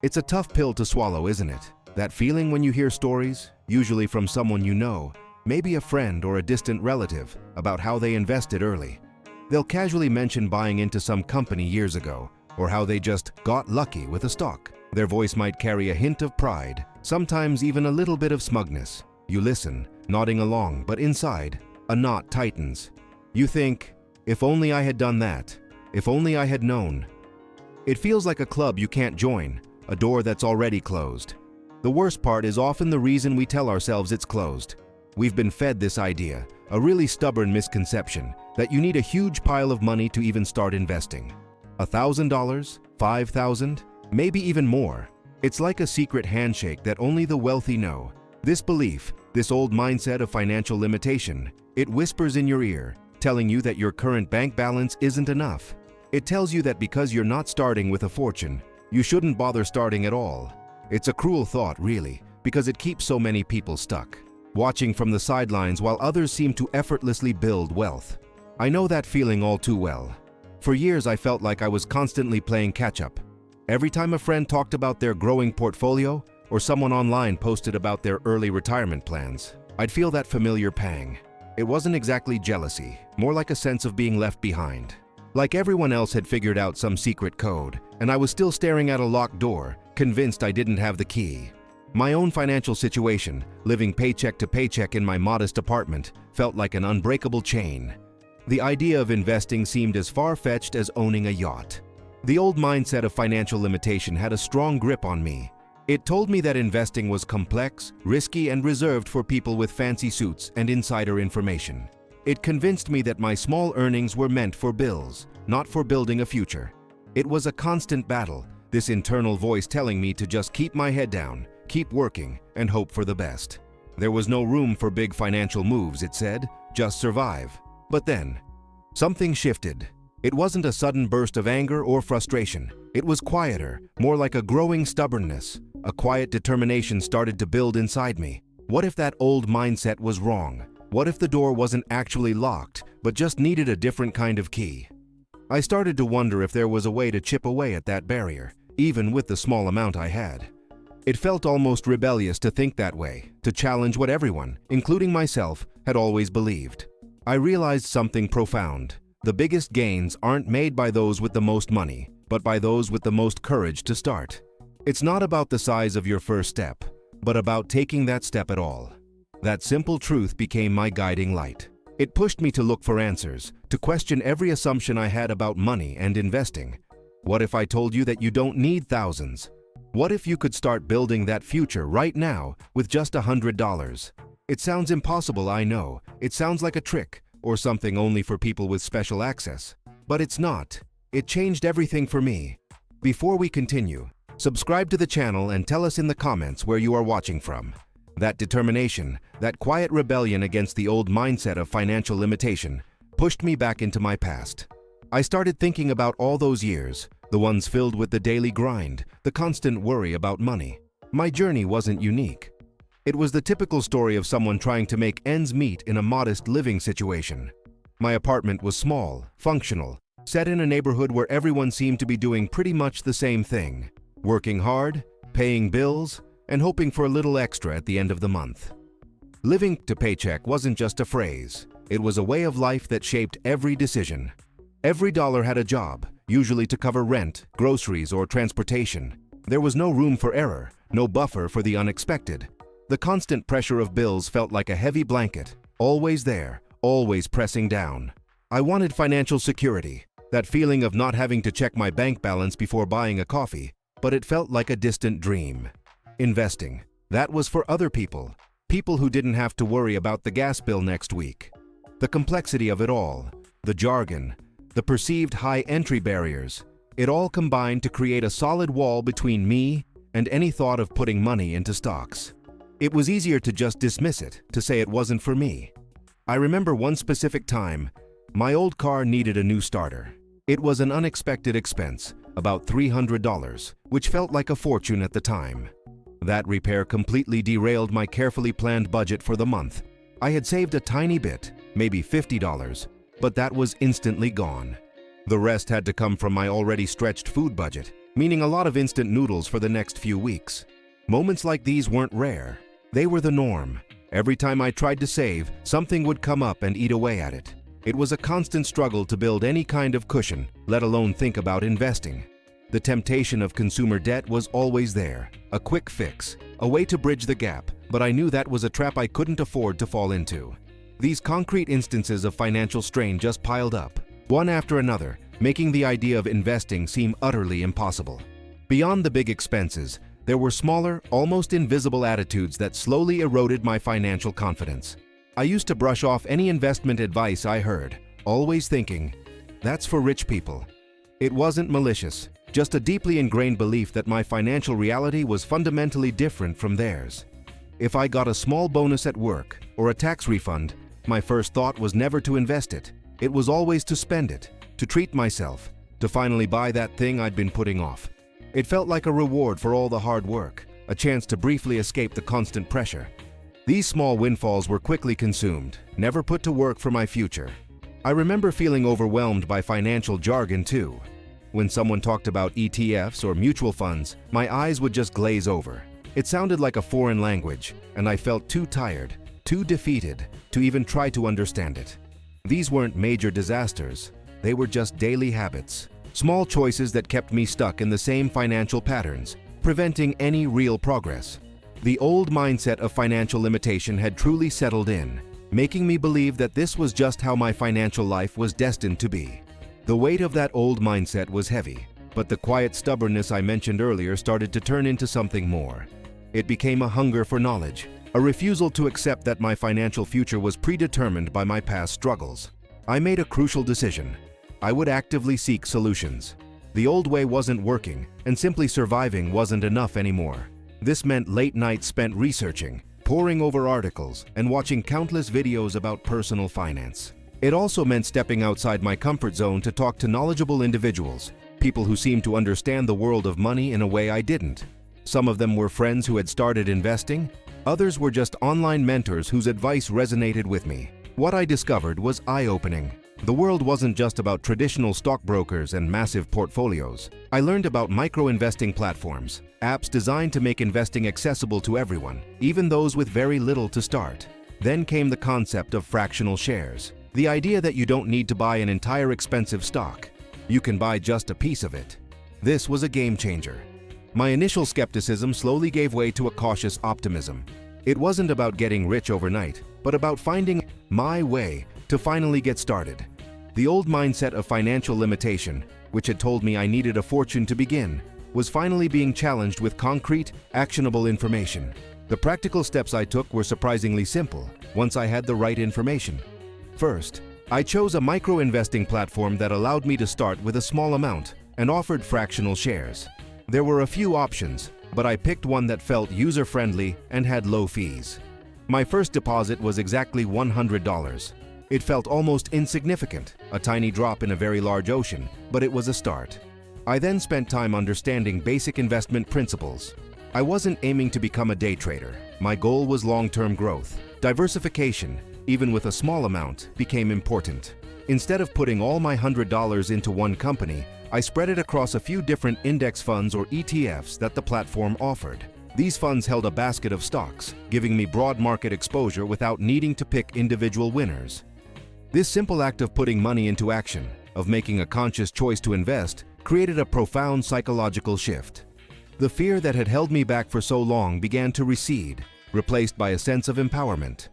It's a tough pill to swallow, isn't it? That feeling when you hear stories, usually from someone you know, maybe a friend or a distant relative, about how they invested early. They'll casually mention buying into some company years ago, or how they just got lucky with a stock. Their voice might carry a hint of pride, sometimes even a little bit of smugness. You listen, nodding along, but inside, a knot tightens. You think, if only I had done that, if only I had known. It feels like a club you can't join, a door that's already closed. The worst part is often the reason we tell ourselves it's closed. We've been fed this idea, a really stubborn misconception, that you need a huge pile of money to even start investing. $1,000, $5,000, maybe even more. It's like a secret handshake that only the wealthy know. This belief, this old mindset of financial limitation, it whispers in your ear, telling you that your current bank balance isn't enough. It tells you that because you're not starting with a fortune, you shouldn't bother starting at all. It's a cruel thought, really, because it keeps so many people stuck, watching from the sidelines while others seem to effortlessly build wealth. I know that feeling all too well. For years, I felt like I was constantly playing catch-up. Every time a friend talked about their growing portfolio, or someone online posted about their early retirement plans, I'd feel that familiar pang. It wasn't exactly jealousy, more like a sense of being left behind. Like everyone else had figured out some secret code, and I was still staring at a locked door, convinced I didn't have the key. My own financial situation, living paycheck to paycheck in my modest apartment, felt like an unbreakable chain. The idea of investing seemed as far-fetched as owning a yacht. The old mindset of financial limitation had a strong grip on me. It told me that investing was complex, risky, and reserved for people with fancy suits and insider information. It convinced me that my small earnings were meant for bills, not for building a future. It was a constant battle, this internal voice telling me to just keep my head down, keep working, and hope for the best. There was no room for big financial moves, it said, just survive. But then, something shifted. It wasn't a sudden burst of anger or frustration. It was quieter, more like a growing stubbornness. A quiet determination started to build inside me. What if that old mindset was wrong? What if the door wasn't actually locked, but just needed a different kind of key? I started to wonder if there was a way to chip away at that barrier, even with the small amount I had. It felt almost rebellious to think that way, to challenge what everyone, including myself, had always believed. I realized something profound. The biggest gains aren't made by those with the most money, but by those with the most courage to start. It's not about the size of your first step, but about taking that step at all. That simple truth became my guiding light. It pushed me to look for answers, to question every assumption I had about money and investing. What if I told you that you don't need thousands? What if you could start building that future right now with just $100? It sounds impossible, I know. It sounds like a trick, or something only for people with special access. But it's not. It changed everything for me. Before we continue, subscribe to the channel and tell us in the comments where you are watching from. That determination, that quiet rebellion against the old mindset of financial limitation, pushed me back into my past. I started thinking about all those years, the ones filled with the daily grind, the constant worry about money. My journey wasn't unique. It was the typical story of someone trying to make ends meet in a modest living situation. My apartment was small, functional, set in a neighborhood where everyone seemed to be doing pretty much the same thing, working hard, paying bills, and hoping for a little extra at the end of the month. Living to paycheck wasn't just a phrase. It was a way of life that shaped every decision. Every dollar had a job, usually to cover rent, groceries, or transportation. There was no room for error, no buffer for the unexpected. The constant pressure of bills felt like a heavy blanket, always there, always pressing down. I wanted financial security, that feeling of not having to check my bank balance before buying a coffee, but it felt like a distant dream. Investing, that was for other people, people who didn't have to worry about the gas bill next week. The complexity of it all, the jargon, the perceived high entry barriers, it all combined to create a solid wall between me and any thought of putting money into stocks. It was easier to just dismiss it, to say it wasn't for me. I remember one specific time, my old car needed a new starter. It was an unexpected expense, about $300, which felt like a fortune at the time. That repair completely derailed my carefully planned budget for the month. I had saved a tiny bit, maybe $50, but that was instantly gone. The rest had to come from my already stretched food budget. meaning a lot of instant noodles for the next few weeks. Moments like these weren't rare. They were the norm. Every time I tried to save, something would come up and eat away at it. It was a constant struggle to build any kind of cushion, let alone think about investing. The temptation of consumer debt was always there, a quick fix, a way to bridge the gap, but I knew that was a trap I couldn't afford to fall into. These concrete instances of financial strain just piled up, one after another, making the idea of investing seem utterly impossible. Beyond the big expenses, there were smaller, almost invisible attitudes that slowly eroded my financial confidence. I used to brush off any investment advice I heard, always thinking, "That's for rich people." It wasn't malicious, just a deeply ingrained belief that my financial reality was fundamentally different from theirs. If I got a small bonus at work or a tax refund, my first thought was never to invest it. It was always to spend it, to treat myself, to finally buy that thing I'd been putting off. It felt like a reward for all the hard work, a chance to briefly escape the constant pressure. These small windfalls were quickly consumed, never put to work for my future. I remember feeling overwhelmed by financial jargon too. When someone talked about ETFs or mutual funds, my eyes would just glaze over. It sounded like a foreign language, and I felt too tired, too defeated, to even try to understand it. These weren't major disasters. They were just daily habits. Small choices that kept me stuck in the same financial patterns, preventing any real progress. The old mindset of financial limitation had truly settled in, making me believe that this was just how my financial life was destined to be. The weight of that old mindset was heavy, but the quiet stubbornness I mentioned earlier started to turn into something more. It became a hunger for knowledge, a refusal to accept that my financial future was predetermined by my past struggles. I made a crucial decision. I would actively seek solutions. The old way wasn't working, and simply surviving wasn't enough anymore. This meant late nights spent researching, poring over articles, and watching countless videos about personal finance. It also meant stepping outside my comfort zone to talk to knowledgeable individuals, people who seemed to understand the world of money in a way I didn't. Some of them were friends who had started investing, others were just online mentors whose advice resonated with me. What I discovered was eye-opening. The world wasn't just about traditional stockbrokers and massive portfolios. I learned about micro-investing platforms, apps designed to make investing accessible to everyone, even those with very little to start. Then came the concept of fractional shares, the idea that you don't need to buy an entire expensive stock. You can buy just a piece of it. This was a game changer. My initial skepticism slowly gave way to a cautious optimism. It wasn't about getting rich overnight, but about finding my way to finally get started. The old mindset of financial limitation, which had told me I needed a fortune to begin, was finally being challenged with concrete, actionable information. The practical steps I took were surprisingly simple once I had the right information. First, I chose a micro-investing platform that allowed me to start with a small amount and offered fractional shares. There were a few options, but I picked one that felt user-friendly and had low fees. My first deposit was exactly $100. It felt almost insignificant, a tiny drop in a very large ocean, but it was a start. I then spent time understanding basic investment principles. I wasn't aiming to become a day trader. My goal was long-term growth. Diversification, even with a small amount, became important. Instead of putting all my $100 into one company, I spread it across a few different index funds or ETFs that the platform offered. These funds held a basket of stocks, giving me broad market exposure without needing to pick individual winners. This simple act of putting money into action, of making a conscious choice to invest, created a profound psychological shift. The fear that had held me back for so long began to recede, replaced by a sense of empowerment.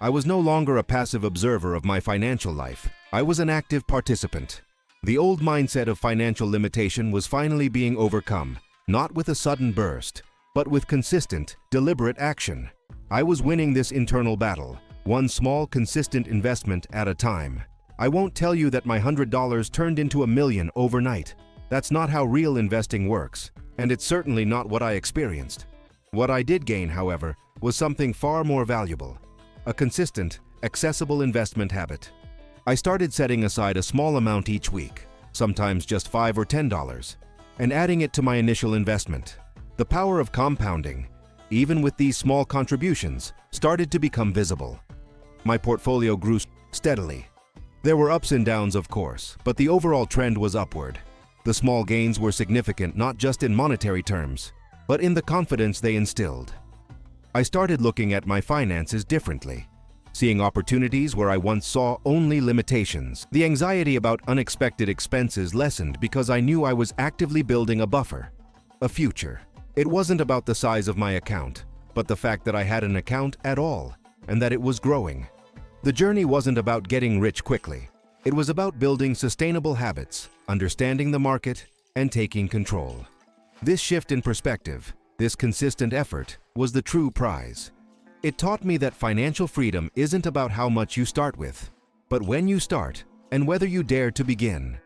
I was no longer a passive observer of my financial life. I was an active participant. The old mindset of financial limitation was finally being overcome, not with a sudden burst, but with consistent, deliberate action. I was winning this internal battle, one small, consistent investment at a time. I won't tell you that my $100 turned into $1 million overnight. That's not how real investing works, and it's certainly not what I experienced. What I did gain, however, was something far more valuable: a consistent, accessible investment habit. I started setting aside a small amount each week, sometimes just $5 or $10, and adding it to my initial investment. The power of compounding, even with these small contributions, started to become visible. My portfolio grew steadily. There were ups and downs, of course, but the overall trend was upward. The small gains were significant not just in monetary terms, but in the confidence they instilled. I started looking at my finances differently, seeing opportunities where I once saw only limitations. The anxiety about unexpected expenses lessened because I knew I was actively building a buffer, a future. It wasn't about the size of my account, but the fact that I had an account at all, and that it was growing. The journey wasn't about getting rich quickly. It was about building sustainable habits, understanding the market, and taking control. This shift in perspective, this consistent effort, was the true prize. It taught me that financial freedom isn't about how much you start with, but when you start and whether you dare to begin.